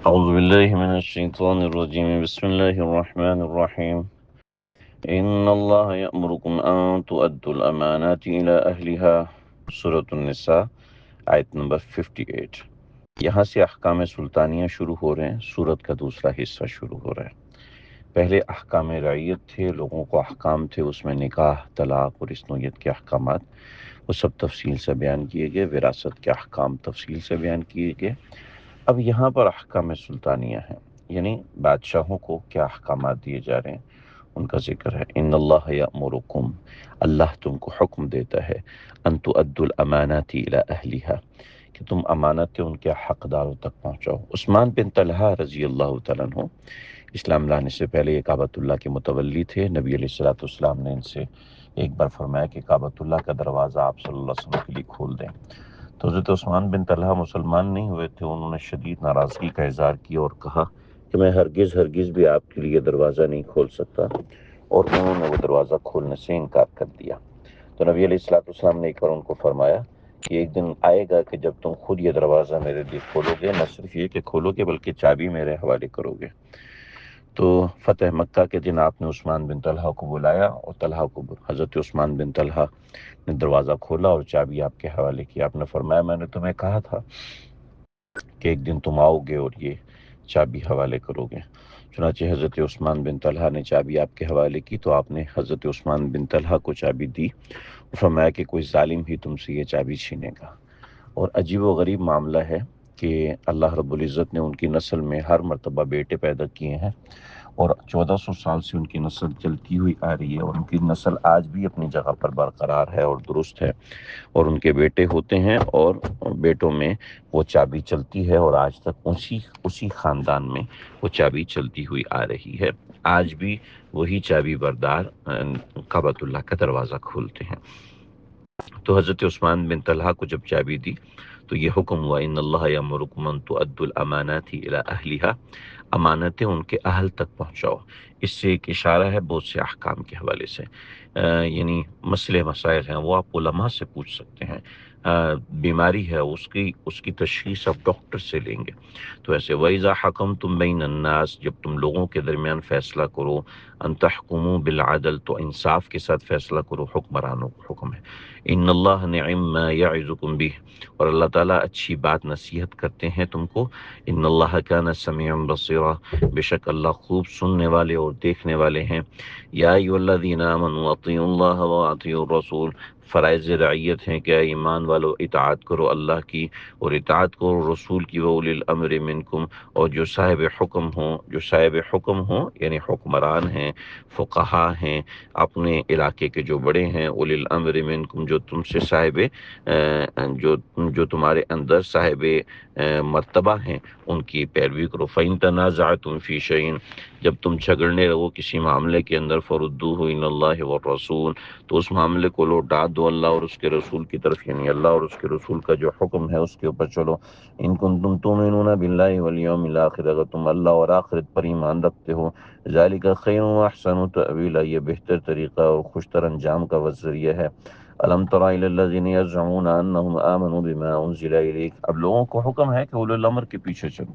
أعوذ بالله من الشيطان الرجيم بسم الله الرحمن الرحيم إن الله يأمركم أن تؤدوا الأمانات إلى أهلها سورة النساء آیت نمبر 58۔ یہاں سے احکام سلطانیہ شروع ہو رہے ہیں، سورت کا دوسرا حصہ شروع ہو رہا ہے۔ پہلے احکام رعیت تھے، لوگوں کو احکام تھے، اس میں نکاح، طلاق اور اس نوعیت کے احکامات وہ سب تفصیل سے بیان کیے گئے، وراثت کے احکام تفصیل سے بیان کیے گئے۔ اب یہاں پر احکام سلطانیہ ہیں، یعنی بادشاہوں کو کیا احکامات دیے جا رہے ہیں ان کا ذکر ہے۔ ان اللہ یأمرکم، اللہ تم کو حکم دیتا ہے، ان تؤدوا الامانات الی اہلھا، کہ تم امانتیں ان کے حقداروں تک پہنچاؤ۔ عثمان بن طلحہ رضی اللہ تعالیٰ عنہ اسلام لانے سے پہلے یہ کعبۃ اللہ کے متولی تھے۔ نبی علیہ الصلوۃ والسلام نے ان سے ایک بار فرمایا کہ کعبۃ اللہ کا دروازہ آپ صلی اللہ علیہ وسلم کے لیے کھول دیں۔ تو حضرت عثمان بن طلحہ مسلمان نہیں ہوئے تھے، انہوں نے شدید ناراضگی کا اظہار کیا اور کہا کہ میں ہرگز بھی آپ کے لیے دروازہ نہیں کھول سکتا، اور انہوں نے وہ دروازہ کھولنے سے انکار کر دیا۔ تو نبی علیہ الصلوۃ والسلام نے ایک بار ان کو فرمایا کہ ایک دن آئے گا کہ جب تم خود یہ دروازہ میرے لیے کھولو گے، نہ صرف یہ کہ کھولو گے بلکہ چابی میرے حوالے کرو گے۔ تو فتح مکہ کے دن آپ نے عثمان بن طلحہ کو بلایا اور حضرت عثمان بن طلحہ نے دروازہ کھولا اور چابی آپ کے حوالے کی۔ آپ نے فرمایا میں نے تمہیں کہا تھا کہ ایک دن تم آؤ گے اور یہ چابی حوالے کرو گے۔ چنانچہ حضرت عثمان بن طلحہ نے چابی آپ کے حوالے کی تو آپ نے حضرت عثمان بن طلحہ کو چابی دی اور فرمایا کہ کوئی ظالم ہی تم سے یہ چابی چھینے گا۔ اور عجیب و غریب معاملہ ہے کہ اللہ رب العزت نے ان کی نسل میں ہر مرتبہ بیٹے پیدا کیے ہیں، اور 1400 سال سے ان کی نسل چلتی ہوئی آ رہی ہے، اور ان کی نسل آج بھی اپنی جگہ پر برقرار ہے اور درست ہے، اور ان کے بیٹے ہوتے ہیں اور بیٹوں میں وہ چابی چلتی ہے، اور آج تک اسی خاندان میں وہ چابی چلتی ہوئی آ رہی ہے۔ آج بھی وہی چابی بردار کعبۃ اللہ کا دروازہ کھولتے ہیں۔ تو حضرت عثمان بن طلحہ کو جب چابی دی تو یہ حکم ہوا ان اللہ یامرکم ان تؤدوا الامانات الی اہلھا، امانتیں ان کے اہل تک پہنچاؤ۔ اس سے ایک اشارہ ہے بہت سے احکام کے حوالے سے، یعنی مسئلے مسائل ہیں وہ آپ علماء سے پوچھ سکتے ہیں۔ بیماری ہے اس کی تشخیص آپ ڈاکٹر سے لیں گے۔ تو ایسے وَإِذَا حَكَمْتُم بَيْنَ النَّاسِ، جب تم لوگوں کے درمیان فیصلہ کرو، ان تحکموا بالعدل، تو انصاف کے ساتھ فیصلہ کرو، حکمرانوں کو حکم ہے۔ ان اللہ نعم ما یعظکم بہ، اور اللہ تعالیٰ اچھی بات نصیحت کرتے ہیں تم کو۔ ان اللہ کان سمیعا بصیرا، بے شک اللہ خوب سننے والے اور دیکھنے والے ہیں۔ یا ایھا الذین آمنوا اطیعوا اللہ واطیعوا الرسول، فرائض رعیت ہیں کہ اے ایمان والو اطاعت کرو اللہ کی اور اطاعت کرو رسول کی، وَأُولِي الْأَمْرِ مِنْکُمْ، اور جو صاحب حکم ہوں یعنی حکمران ہیں، فقہا ہیں، اپنے علاقے کے جو بڑے ہیں، اولی الامر منکم، جو تم سے جو تمہارے اندر صاحب مرتبہ ہیں، ان کی پیروی کرو۔ فَإِن تَنَازَعْتُمْ فِي شَيْءٍ، جب تم جھگڑنے لگو کسی معاملے کے اندر، فَرُدُّوهُ إِلَى اللَّهِ وَالرَّسُولِ، تو اس معاملے کو لوٹا دو اللہ اور اس کے رسول کی طرف، یعنی اللہ اور اس کے رسول کا جو حکم ہے اس کے اوپر چلو۔ ان کنتم تؤمنون باللہ والیوم الآخر، اگر تم اللہ اور آخرت پر ایمان رکھتے ہو، ذالک خیر و احسن تأویلا، یہ بہتر طریقہ اور خوشتر انجام کا ذریعہ ہے۔ الم تر الی الذین یزعمون انہم آمنوا بما انزل الیک، اب لوگوں کو حکم ہے کہ اولو الامر کے پیچھے چلو،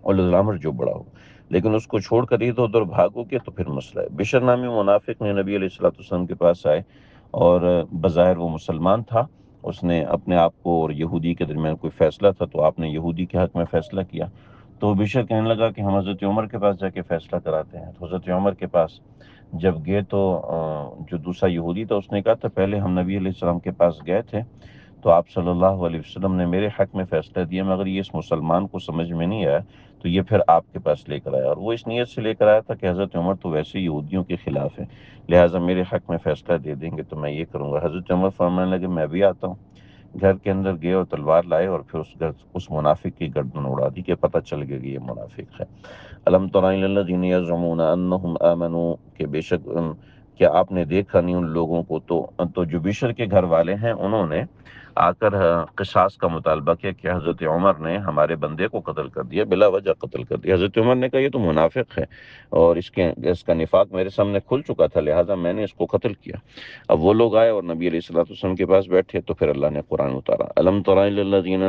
اولو الامر جو بڑا ہو، لیکن اس کو چھوڑ کر ادھر ادھر بھاگو گے تو پھر مسئلہ ہے۔ بشر نامی منافق نے نبی علیہ الصلوۃ والسلام کے پاس آئے، اور بظاہر وہ مسلمان تھا، اس نے اپنے آپ کو اور یہودی کے درمیان کوئی فیصلہ تھا تو آپ نے یہودی کے حق میں فیصلہ کیا۔ تو بشر کہنے لگا کہ ہم حضرت عمر کے پاس جا کے فیصلہ کراتے ہیں۔ تو حضرت عمر کے پاس جب گئے تو جو دوسرا یہودی تھا اس نے کہا تھا پہلے ہم نبی علیہ السلام کے پاس گئے تھے تو آپ صلی اللہ علیہ وسلم نے میرے حق میں فیصلہ دیا، مگر یہ اس مسلمان کو سمجھ میں نہیں آیا تو یہ پھر آپ کے پاس لے کر آیا، اور وہ اس نیت سے لے کر آیا تھا کہ حضرت عمر تو ویسے یہودیوں کے خلاف ہے، لہٰذا میرے حق میں فیصلہ دے دیں گے تو میں یہ کروں گا۔ حضرت عمر فرمانے لگے میں بھی آتا ہوں۔ گھر کے اندر گئے اور تلوار لائے اور پھر اس منافق کی گردن اڑا دی کہ پتہ چل گیا کہ یہ منافق ہے۔ الم تر الی الذین یزعمون انہم آمنوا، کہ بے شک کیا آپ نے دیکھا نہیں ان لوگوں کو، تو جو بشر کے گھر والے ہیں انہوں نے آ کر قصاص کا مطالبہ کیا کہ حضرت عمر نے ہمارے بندے کو قتل کر دیا، بلا وجہ قتل کر دیا۔ حضرت عمر نے کہا یہ تو منافق ہے اور اس کا نفاق میرے سامنے کھل چکا تھا، لہٰذا میں نے اس کو قتل کیا۔ اب وہ لوگ آئے اور نبی علیہ الصلوۃ والسلام کے پاس بیٹھے تو پھر اللہ نے قرآن اتارا، الم تر الی الذین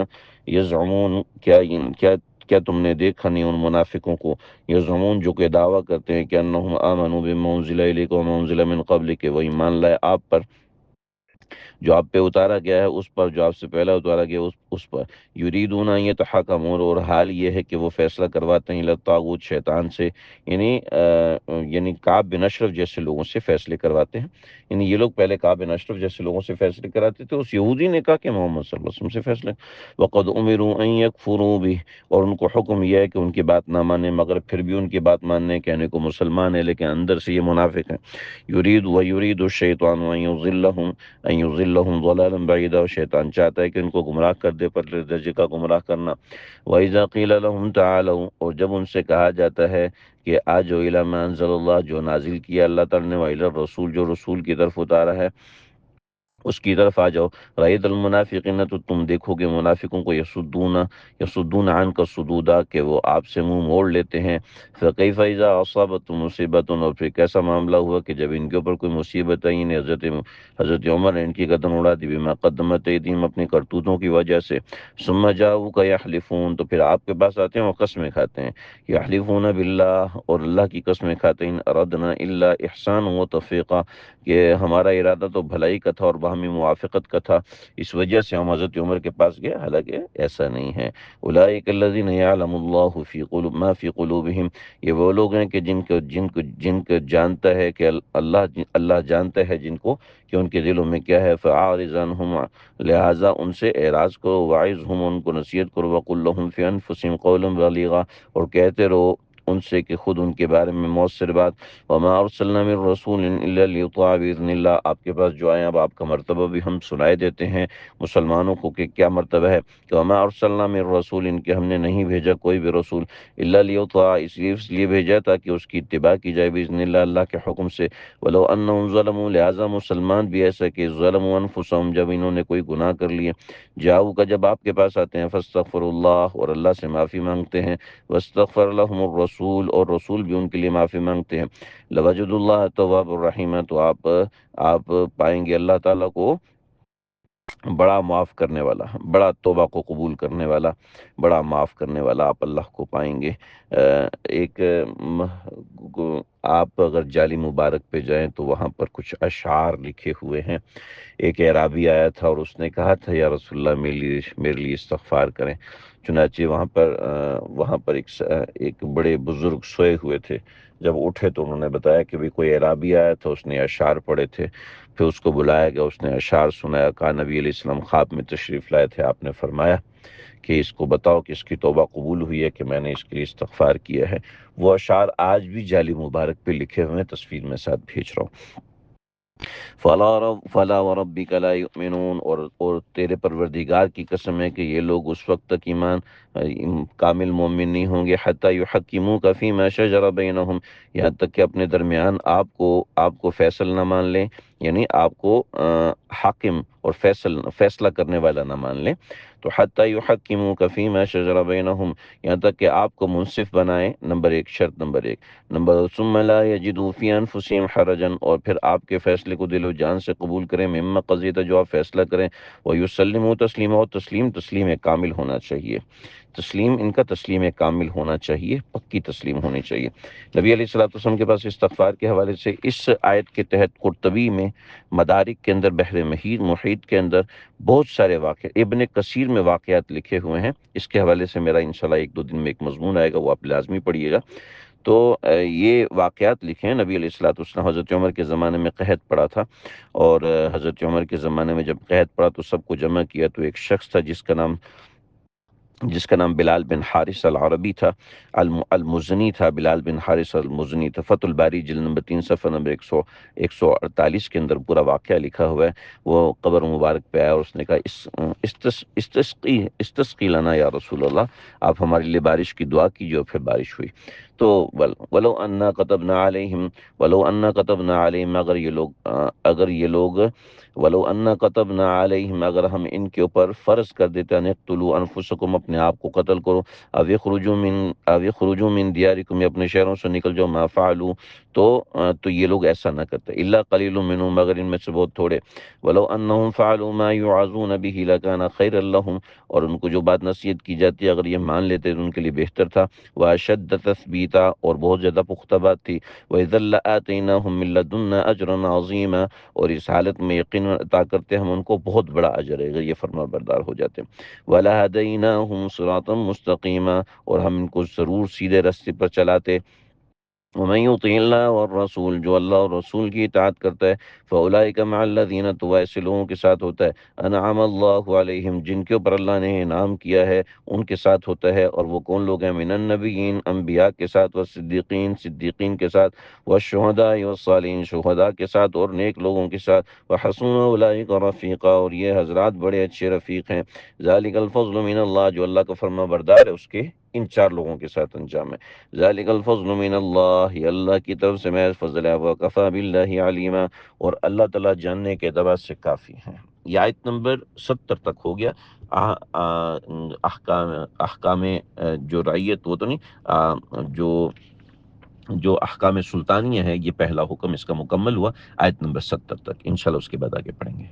یزعمون، کیا کیا تم نے دیکھا نہیں ان منافقوں کو، یزعمون جو کہ دعویٰ کرتے ہیں کہ انہم آمنوا بما انزل الیک وما انزل من قبل، کہ وہ ایمان لائے آپ پر جو آپ پہ اتارا گیا ہے اس پر، جو آپ سے پہلا اتارا گیا اس پر، یریدون ان یتحکمون، اور حال یہ ہے کہ وہ فیصلہ کرواتے ہیں لطاغوت، شیطان سے، یعنی کعب بن اشرف جیسے لوگوں سے فیصلے کرواتے ہیں، یعنی یہ لوگ پہلے کعب بن اشرف جیسے لوگوں سے فیصلے کراتے تھے، اس یہودی نے کہا کہ محمد صلی اللہ علیہ وسلم سے فیصلے، وقد امروا ان یکفروا به، اور ان کو حکم یہ ہے کہ ان کی بات نہ مانیں، مگر پھر بھی ان کی بات ماننے، کہنے کو مسلمان ہے لیکن اندر سے یہ منافق ہیں، یرید الشیطان ان یضلهم ضلالا بعیدا، اور شیطان چاہتا ہے کہ ان کو گمراہ کر دے، پر درجے کا گمراہ کرنا، وَإِذَا قِيلَ لَهُمْ تَعَالَوْا، اور جب ان سے کہا جاتا ہے کہ آجو الی ما انزل اللہ، جو نازل کیا اللہ تعالی نے، وَإِلَى الرَّسُولِ، جو رسول کی طرف اتارا ہے اس کی طرف آ جاؤ، رأیت المنافقین، تو تم دیکھو گے منافقوں کو، یصدون عنک صدودا، کہ وہ آپ سے منہ موڑ لیتے ہیں، فکیف اذا اصابتهم مصیبت، اور پھر کیسا معاملہ ہوا کہ جب ان کے اوپر کوئی مصیبت آئی، یعنی حضرت عمر نے ان کی گردن اڑا دی، بما قدمت ایدیہم، اپنی کرتوتوں کی وجہ سے، ثم جاؤک یحلفون، تو پھر آپ کے پاس آتے ہیں اور قسمیں کھاتے ہیں، یحلفون باللہ، اور اللہ کی قسمیں کھاتے ہیں، ان اردنا الا احسان و توفیقا، کہ ہمارا ارادہ تو بھلائی کا تھا اور باہمی موافقت کا تھا، اس وجہ سے ہم حضرت عمر کے پاس گئے، حالانکہ ایسا نہیں ہے، اولئک الذین یعلم اللہ فی قلوب ما فی قلوبہم، یہ وہ لوگ ہیں کہ جن کو جانتا ہے کہ اللہ جانتا ہے جن کو کہ ان کے دلوں میں کیا ہے، فاعرض عنہم، لہذا ان سے اعراض کرو، واعظہم، ان کو نصیحت کرو، وقل لہم فی انفسہم قولا بلیغا، اور کہتے رہو ان سے کہ خود ان کے بارے میں مؤثر بات، وما ارسلنا من رسول الا لیطاع باذن اللہ، آپ کے پاس جو آئے اب آپ کا مرتبہ بھی ہم سنائے دیتے ہیں مسلمانوں کو کہ کیا مرتبہ ہے، کہ وما ارسلنا من رسول، ان کے ہم نے نہیں بھیجا کوئی بھی رسول، الا لیطاع، اس لیے بھیجا تاکہ اس کی اتباع کی جائے، باذن اللہ، اللہ کے حکم سے، ولو انہم ظلموا، لہذا مسلمان بھی ایسا کہ ظلموا انفسہم، جب انہوں نے کوئی گناہ کر لیے، جاؤ کا جب آپ کے پاس آتے ہیں، فاستغفر اللہ، اور اللہ سے معافی مانگتے ہیں، واستغفر لهم الرسول، اور رسول بھی ان کے لیے معافی مانگتے ہیں، لوجد اللہ تواب الرحیم، تو آپ پائیں گے اللہ تعالیٰ کو بڑا معاف کرنے والا، بڑا توبہ کو قبول کرنے والا، بڑا معاف کرنے والا آپ اللہ کو پائیں گے۔ ایک آپ اگر جعلی مبارک پہ جائیں تو وہاں پر کچھ اشعار لکھے ہوئے ہیں، ایک اعرابی آیا تھا اور اس نے کہا تھا یا رسول اللہ میرے لیے استغفار کریں، چنانچہ وہاں پر ایک بڑے بزرگ سوئے ہوئے تھے، جب اٹھے تو انہوں نے بتایا کہ بھی کوئی اعرابی آیا تھا، اس نے اشعار پڑھے تھے، پھر اس کو بلایا گیا، اس نے اشعار سنایا، کہا نبی علیہ السلام خواب میں تشریف لائے تھے، آپ نے فرمایا کہ اس کو بتاؤ کہ اس کی توبہ قبول ہوئی ہے کہ میں نے اس کے لیے استغفار کیا ہے۔ وہ اشعار آج بھی جعلی مبارک پہ لکھے ہوئے ہیں، تصویر میں ساتھ بھیج رہا ہوں۔ فلا وربک لا یؤمنون، اور تیرے پروردگار کی قسم ہے کہ یہ لوگ اس وقت تک کامل مومن نہیں ہوں گے، حتی یحکموک فیما شجر بینہم، یہاں تک کہ اپنے درمیان آپ کو فیصل نہ مان لیں، یعنی آپ کو حاکم اور فیصلہ کرنے والا نہ مان لیں، تو حتی یحکموک فیما شجر بینہم، یہاں تک کہ آپ کو منصف بنائیں، شرط نمبر ایک، نمبر ثم لا یجدوا فی انفسہم حرجا، اور پھر آپ کے فیصلے کو دل و جان سے قبول کریں، مما قضیت، جو آپ فیصلہ کریں، ویسلموا تسلیما، اور تسلیم کامل ہونا چاہیے، ان کا تسلیم کامل ہونا چاہیے، پکی تسلیم ہونی چاہیے۔ نبی علیہ الصلوۃ والسلام کے پاس استغفار کے حوالے سے اس آیت کے تحت قرطبی میں مدارک کے اندر، بحر محیط کے اندر بہت سارے ابن کثیر میں واقعات لکھے ہوئے ہیں، اس کے حوالے سے میرا انشاءاللہ ایک دو دن میں ایک مضمون آئے گا، وہ آپ لازمی پڑھیے گا۔ تو یہ واقعات لکھے ہیں، نبی علیہ الصلوۃ والسلام، حضرت عمر کے زمانے میں قحط پڑا تھا، اور حضرت عمر کے زمانے میں جب قحط پڑا تو سب کو جمع کیا، تو ایک شخص تھا جس کا نام بلال بن حارث العربی تھا، المزنی تھا، بلال بن حارث المزنی تھا، فتح الباری جلد نمبر 3 صفحہ نمبر 148 کے اندر پورا واقعہ لکھا ہوا ہے۔ وہ قبر مبارک پہ آیا اور اس نے کہا استسقی لنا یا رسول اللہ، آپ ہمارے لیے بارش کی دعا کیجیے، اور پھر بارش ہوئی۔ تو ولو انا كتبنا علیہم، ولو انا كتبنا علیہم، اگر یہ لوگ ولو انا كتبنا علیہم، اگر ہم ان کے اوپر فرض کر دیتے ان اقتلوا انفسکم، اپنے آپ کو قتل کرو، او یخرجوا من دیارکم، یا اپنے شہروں سے نکل جاؤ، ما فعلوا، تو یہ لوگ ایسا نہ کرتے، الا قلیل منهم، مگر ان میں سے بہت تھوڑے، ولو انهم فعلوا ما يوعظون به لكان خيرا لهم، اور ان کو جو بات نصیحت کی جاتی ہے اگر یہ مان لیتے تو ان کے لیے بہتر تھا، واشد تثبیتا، اور بہت زیادہ پختہ بات تھی، وَإِذًا لَآتَيْنَاهُم مِّن لَّدُنَّا أَجْرًا عَظِيمًا، اور اس حالت میں یقین عطا کرتے ہم ان کو بہت بڑا اجر ہے اگر یہ فرما بردار ہو جاتے، وَلَهَدَيْنَاهُمْ صِرَاطًا مُّسْتَقِيمًا، اور ہم ان کو ضرور سیدھے راستے پر چلاتے، ومن يطع اللہ والرسول، جو اللہ اور رسول کی اطاعت کرتا ہے، فاولئک مع الذین، تو ایسے لوگوں کے ساتھ ہوتا ہے، انعم اللہ علیہم، جن کے اوپر اللہ نے انعام کیا ہے ان کے ساتھ ہوتا ہے، اور وہ کون لوگ ہیں؟ من النبیین، انبیاء کے ساتھ، والصدیقین، صدیقین کے ساتھ، والشہداء والصالحین، شہداء کے ساتھ اور نیک لوگوں کے ساتھ، وحسن اولئک رفیقا، اور یہ حضرات بڑے اچھے رفیق ہیں، ذالک الفضل من اللہ، جو اللہ کا فرما بردار ہے اس کے ان چار لوگوں کے ساتھ انجام ہے، ذالک الفضل من اللہ، یہ اللہ کی طرف سے محض فضل ہے، وکفی باللہ علیما، اور اللہ تعالیٰ جاننے کے اعتبار سے کافی ہیں۔ یہ آیت نمبر 70 تک ہو گیا۔ احکام احکام جو رعیت، وہ تو نہیں، جو احکام سلطانیہ ہے، یہ پہلا حکم اس کا مکمل ہوا، آیت نمبر 70 تک، انشاءاللہ اس کے بعد آگے پڑھیں گے۔